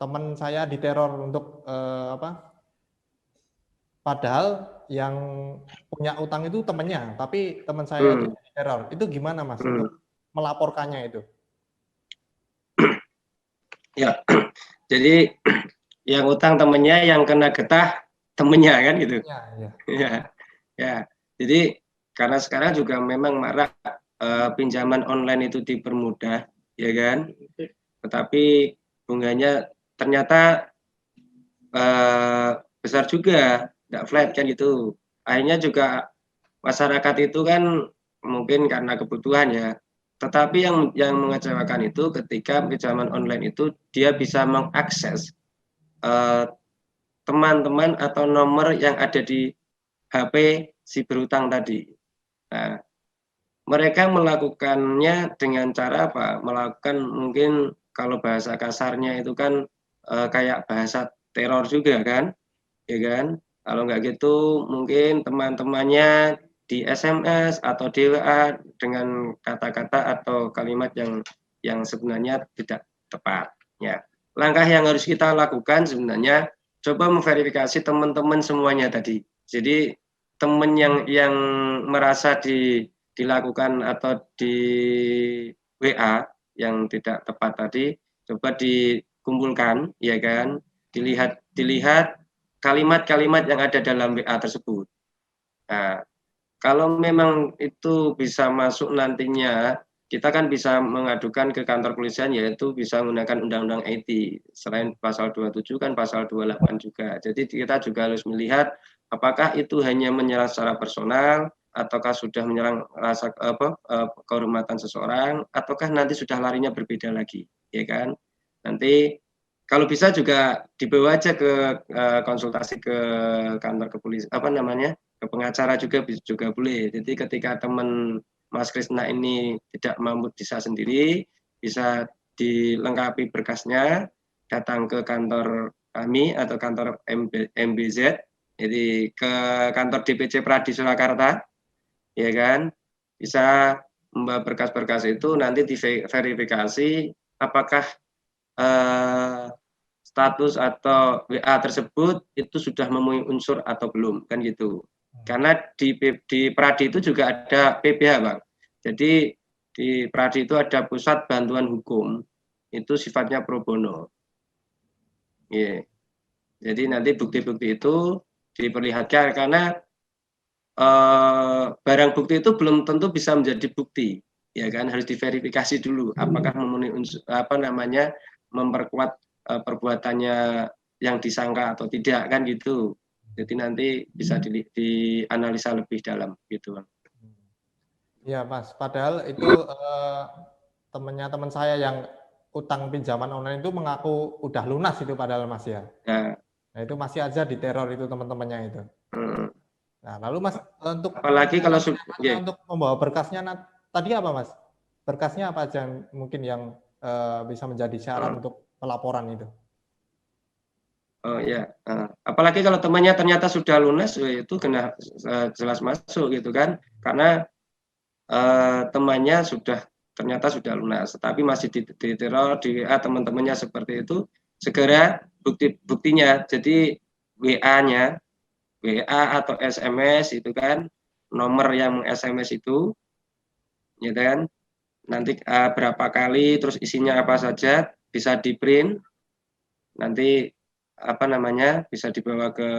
teman saya diteror untuk padahal yang punya utang itu temannya, tapi teman saya itu diteror. Itu gimana Mas untuk melaporkannya itu? Ya, jadi yang utang temennya, yang kena getah temennya kan gitu. Ya. Jadi karena sekarang juga memang marak pinjaman online itu dipermudah, ya kan. Tetapi bunganya ternyata besar juga, tidak flat kan gitu. Akhirnya juga masyarakat itu kan mungkin karena kebutuhan ya. Tetapi yang mengecewakan itu ketika pinjaman online itu dia bisa mengakses teman-teman atau nomor yang ada di HP si berutang tadi. Nah, mereka melakukannya dengan cara apa? Melakukan mungkin kalau bahasa kasarnya itu kan kayak bahasa teror juga kan, ya kan? Kalau nggak gitu mungkin teman-temannya di SMS atau di WA dengan kata-kata atau kalimat yang sebenarnya tidak tepat. Ya, langkah yang harus kita lakukan sebenarnya coba memverifikasi teman-teman semuanya tadi. Jadi teman yang merasa dilakukan atau di WA yang tidak tepat tadi coba dikumpulkan, ya kan? Dilihat kalimat-kalimat yang ada dalam WA tersebut. Nah, kalau memang itu bisa masuk nantinya, kita kan bisa mengadukan ke kantor polisian, yaitu bisa menggunakan undang-undang IT. Selain pasal 27 kan pasal 28 juga. Jadi kita juga harus melihat apakah itu hanya menyerang secara personal, ataukah sudah menyerang rasa kehormatan seseorang, ataukah nanti sudah larinya berbeda lagi, ya kan? Nanti kalau bisa juga dibawa aja ke konsultasi ke kantor kepolisian, ke pengacara juga boleh. Jadi ketika teman Mas Krisna ini tidak mampu bisa sendiri, bisa dilengkapi berkasnya, datang ke kantor kami atau kantor MBZ, jadi ke kantor DPC Pradi Surakarta, ya kan, bisa membawa berkas-berkas itu nanti diverifikasi apakah status atau WA tersebut itu sudah memenuhi unsur atau belum, kan gitu. Karena di Pradi itu juga ada PBH, Bang. Jadi di Pradi itu ada Pusat Bantuan Hukum, itu sifatnya pro bono. Yeah. Jadi nanti bukti-bukti itu diperlihatkan karena barang bukti itu belum tentu bisa menjadi bukti, ya kan, harus diverifikasi dulu apakah memenuhi unsur memperkuat perbuatannya yang disangka atau tidak, kan gitu. Jadi nanti bisa dianalisa lebih dalam gitu, Bang. Iya Mas, padahal itu teman saya yang utang pinjaman online itu mengaku udah lunas itu padahal Mas ya. Nah itu masih aja diteror itu teman-temannya itu. Nah lalu Mas untuk apalagi kalau untuk membawa berkasnya tadi apa Mas? Berkasnya apa aja mungkin yang bisa menjadi syarat untuk pelaporan itu? Oh ya, apalagi kalau temannya ternyata sudah lunas, itu kena jelas masuk gitu kan, karena temannya ternyata sudah lunas, tapi masih diteror di WA teman-temannya seperti itu, segera buktinya, jadi WA-nya, WA atau SMS itu kan, nomor yang SMS itu, ya kan, nanti berapa kali, terus isinya apa saja, bisa di print, nanti bisa dibawa ke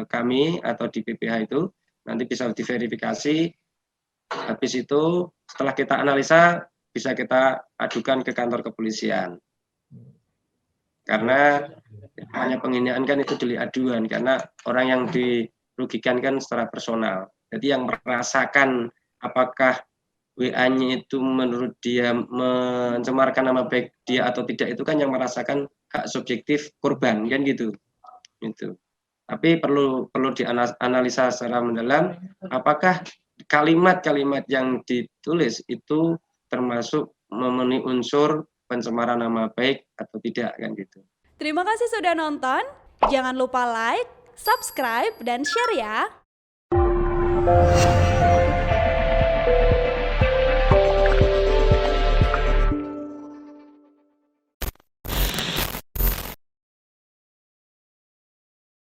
kami atau di PPH itu, nanti bisa diverifikasi, habis itu setelah kita analisa bisa kita adukan ke kantor kepolisian. Karena hanya penghinaan kan itu delik aduan, karena orang yang dirugikan kan secara personal. Jadi yang merasakan apakah WA-nya itu menurut dia mencemarkan nama baik dia atau tidak, itu kan yang merasakan hak subjektif korban, kan gitu. Itu. Tapi perlu dianalisa secara mendalam apakah kalimat-kalimat yang ditulis itu termasuk memenuhi unsur pencemaran nama baik atau tidak, kan gitu. Terima kasih sudah nonton. Jangan lupa like, subscribe, dan share ya.